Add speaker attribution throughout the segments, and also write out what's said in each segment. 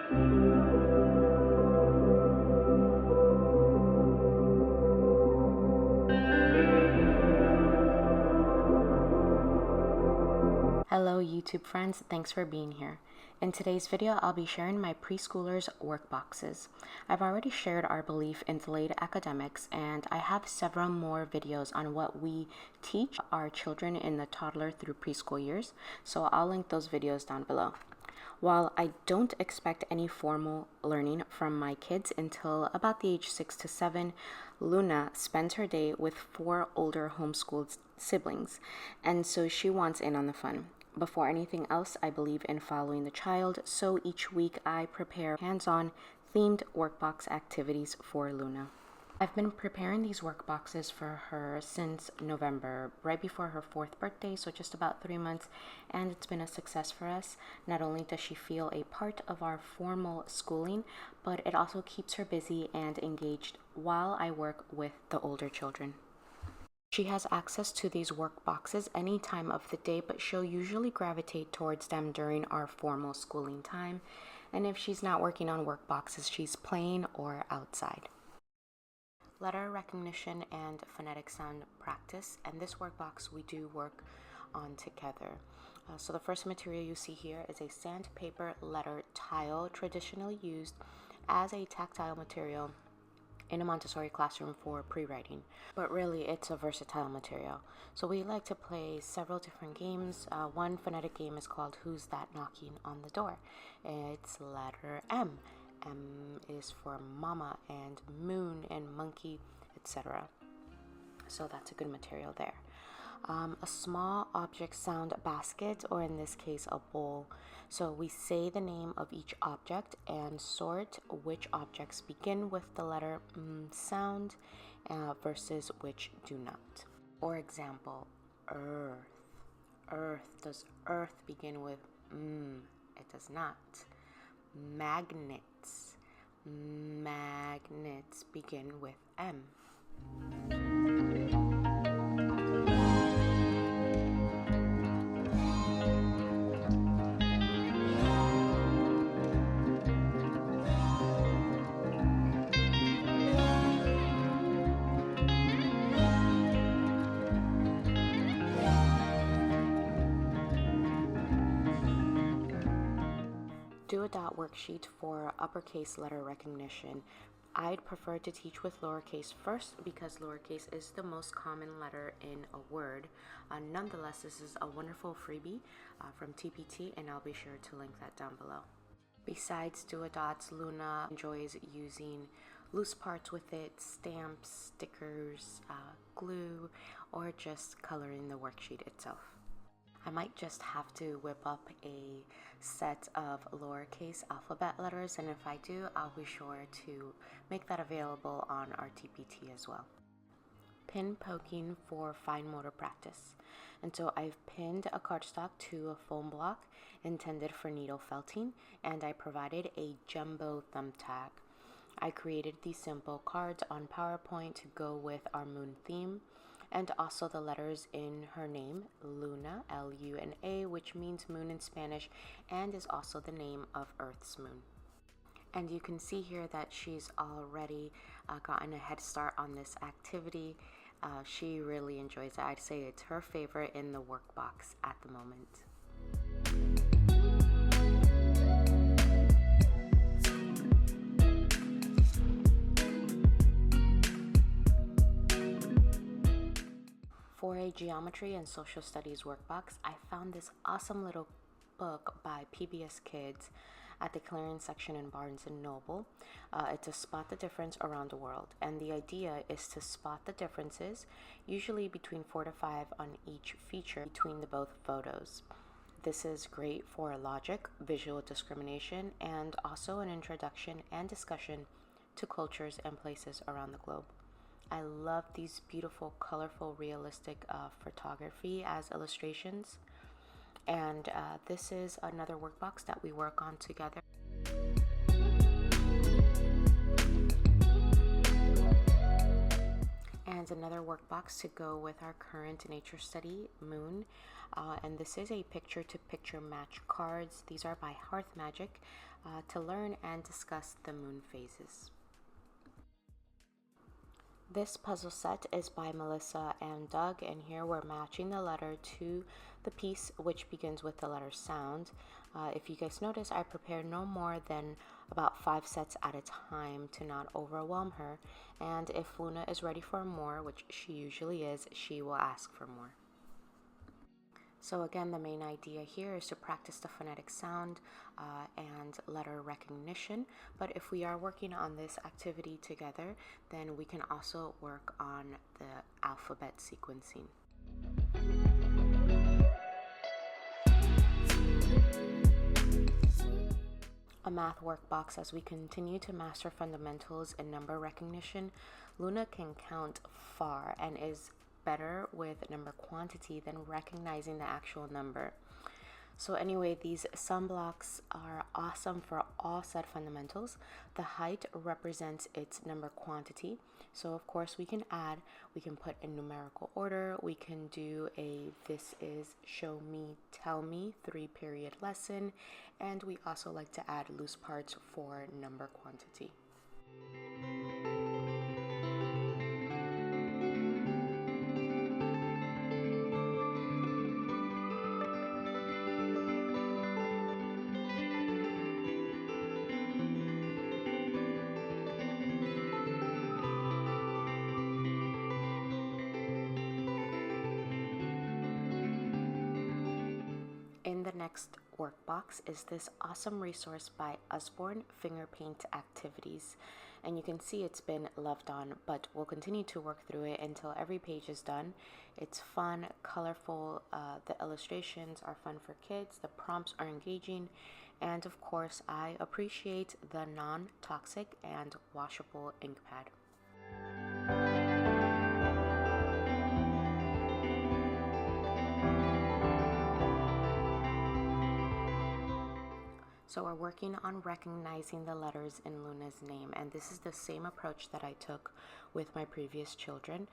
Speaker 1: Hello YouTube friends, thanks for being here. In today's video, I'll be sharing my preschoolers' workboxes. I've already shared our belief in delayed academics, and I have several more videos on what we teach our children in the toddler through preschool years, so I'll link those videos down below. While I don't expect any formal learning from my kids until about the age 6 to 7, Luna spends her day with 4 older homeschooled siblings, and so she wants in on the fun. Before anything else, I believe in following the child, so each week I prepare hands-on themed workbox activities for Luna. I've been preparing these workboxes for her since November, right before her 4th birthday, so just about 3 months, and it's been a success for us. Not only does she feel a part of our formal schooling, but it also keeps her busy and engaged while I work with the older children. She has access to these workboxes any time of the day, but she'll usually gravitate towards them during our formal schooling time. And if she's not working on workboxes, she's playing or outside. Letter recognition and phonetic sound practice, and this workbox we do work on together. So the first material you see here is a sandpaper letter tile, traditionally used as a tactile material in a Montessori classroom for pre-writing, but really it's a versatile material. So we like to play several different games. One phonetic game is called Who's That Knocking on the Door? It's letter M. M is for mama and moon and monkey, etc. So that's a good material there. A small object sound basket, or in this case a bowl. So we say the name of each object and sort which objects begin with the letter sound versus which do not. For example, earth. Earth. Does earth begin with It does not. Magnets. Magnets begin with M. Do a dot worksheet for uppercase letter recognition. I'd prefer to teach with lowercase first because lowercase is the most common letter in a word. Nonetheless, this is a wonderful freebie from TPT, and I'll be sure to link that down below. Besides do-a-dots, Luna enjoys using loose parts with it, stamps, stickers, glue, or just coloring the worksheet itself. I might just have to whip up a set of lowercase alphabet letters, and if I do, I'll be sure to make that available on our TPT as well. Pin poking for fine motor practice. And so I've pinned a cardstock to a foam block intended for needle felting, and I provided a jumbo thumbtack. I created these simple cards on PowerPoint to go with our moon theme, and also the letters in her name, Luna, L-U-N-A, which means moon in Spanish, and is also the name of Earth's moon. And you can see here that she's already gotten a head start on this activity. She really enjoys it. I'd say it's her favorite in the workbox at the moment. For a geometry and social studies workbox, I found this awesome little book by PBS Kids at the clearance section in Barnes & Noble. It's a spot the difference around the world, and the idea is to spot the differences, usually between 4 to 5 on each feature between the both photos. This is great for logic, visual discrimination, and also an introduction and discussion to cultures and places around the globe. I love these beautiful, colorful, realistic photography as illustrations. And this is another workbox that we work on together. And another workbox to go with our current nature study, Moon. And this is a picture-to-picture match cards. These are by HearthMagic to learn and discuss the moon phases. This puzzle set is by Melissa and Doug, and here we're matching the letter to the piece, which begins with the letter sound. If you guys notice, I prepare no more than about 5 sets at a time to not overwhelm her, and if Luna is ready for more, which she usually is, she will ask for more. So again, the main idea here is to practice the phonetic sound and letter recognition. But if we are working on this activity together, then we can also work on the alphabet sequencing. A math workbox. As we continue to master fundamentals in number recognition, Luna can count far and is better with number quantity than recognizing the actual number. So anyway, these sum blocks are awesome for all set fundamentals. The height represents its number quantity. So of course we can add, we can put in numerical order, we can do a this is show me, tell me 3-period lesson, and we also like to add loose parts for number quantity. In the next workbox is this awesome resource by Usborne, Finger Paint Activities. And you can see it's been loved on, but we'll continue to work through it until every page is done. It's fun, colorful, the illustrations are fun for kids, the prompts are engaging, and of course I appreciate the non-toxic and washable ink pad. So we're working on recognizing the letters in Luna's name, and this is the same approach that I took with my previous children.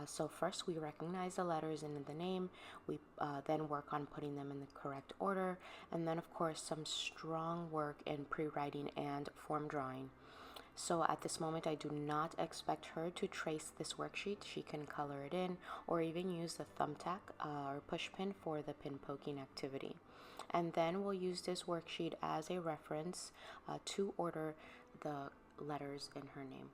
Speaker 1: So first we recognize the letters in the name, we then work on putting them in the correct order, and then of course some strong work in pre-writing and form drawing. So at this moment, I do not expect her to trace this worksheet. She can color it in or even use the thumbtack or push pin for the pin poking activity. And then we'll use this worksheet as a reference to order the letters in her name.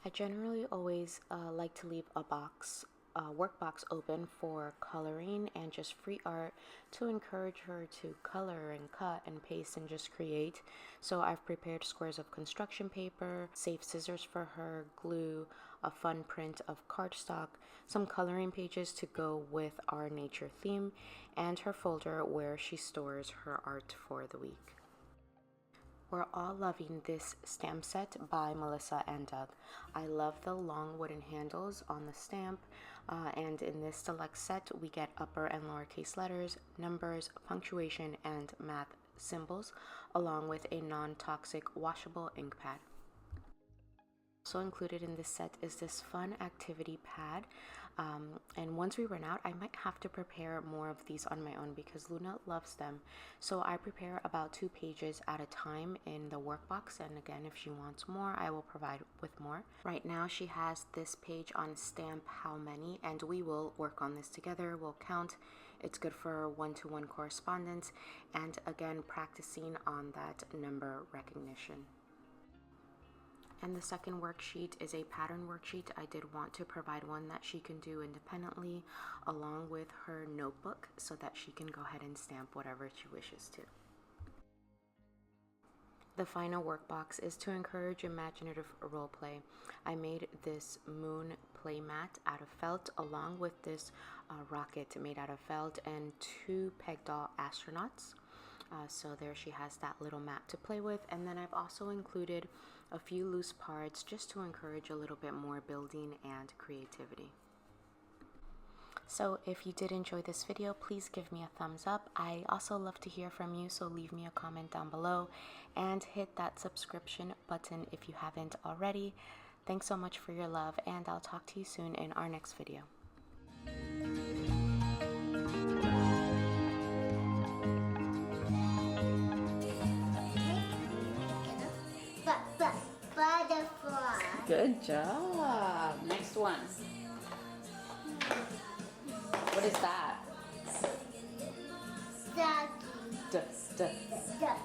Speaker 1: I generally always like to leave a workbox open for coloring and just free art to encourage her to color and cut and paste and just create. So I've prepared squares of construction paper, safe scissors for her, glue, a fun print of cardstock, some coloring pages to go with our nature theme, and her folder where she stores her art for the week. We're all loving this stamp set by Melissa and Doug. I love the long wooden handles on the stamp, and in this select set we get upper and lowercase letters, numbers, punctuation, and math symbols, along with a non-toxic washable ink pad. Also included in this set is this fun activity pad, and once we run out I might have to prepare more of these on my own because Luna loves them. So I prepare about 2 pages at a time in the workbox, and again if she wants more I will provide with more. Right now she has this page on stamp how many, and we will work on this together. We'll count. It's good for one-to-one correspondence and again practicing on that number recognition. And the second worksheet is a pattern worksheet. I did want to provide one that she can do independently along with her notebook so that she can go ahead and stamp whatever she wishes to. The final workbox is to encourage imaginative role play. I made this moon play mat out of felt along with this rocket made out of felt and 2 peg doll astronauts. So there she has that little mat to play with, and then I've also included a few loose parts just to encourage a little bit more building and creativity. So if you did enjoy this video, please give me a thumbs up. I also love to hear from you, so leave me a comment down below and hit that subscription button if you haven't already. Thanks so much for your love, and I'll talk to you soon in our next video.
Speaker 2: Butterfly.
Speaker 3: Good job. Next one. What is that?
Speaker 2: Ducky.
Speaker 3: Duck.
Speaker 2: Duck.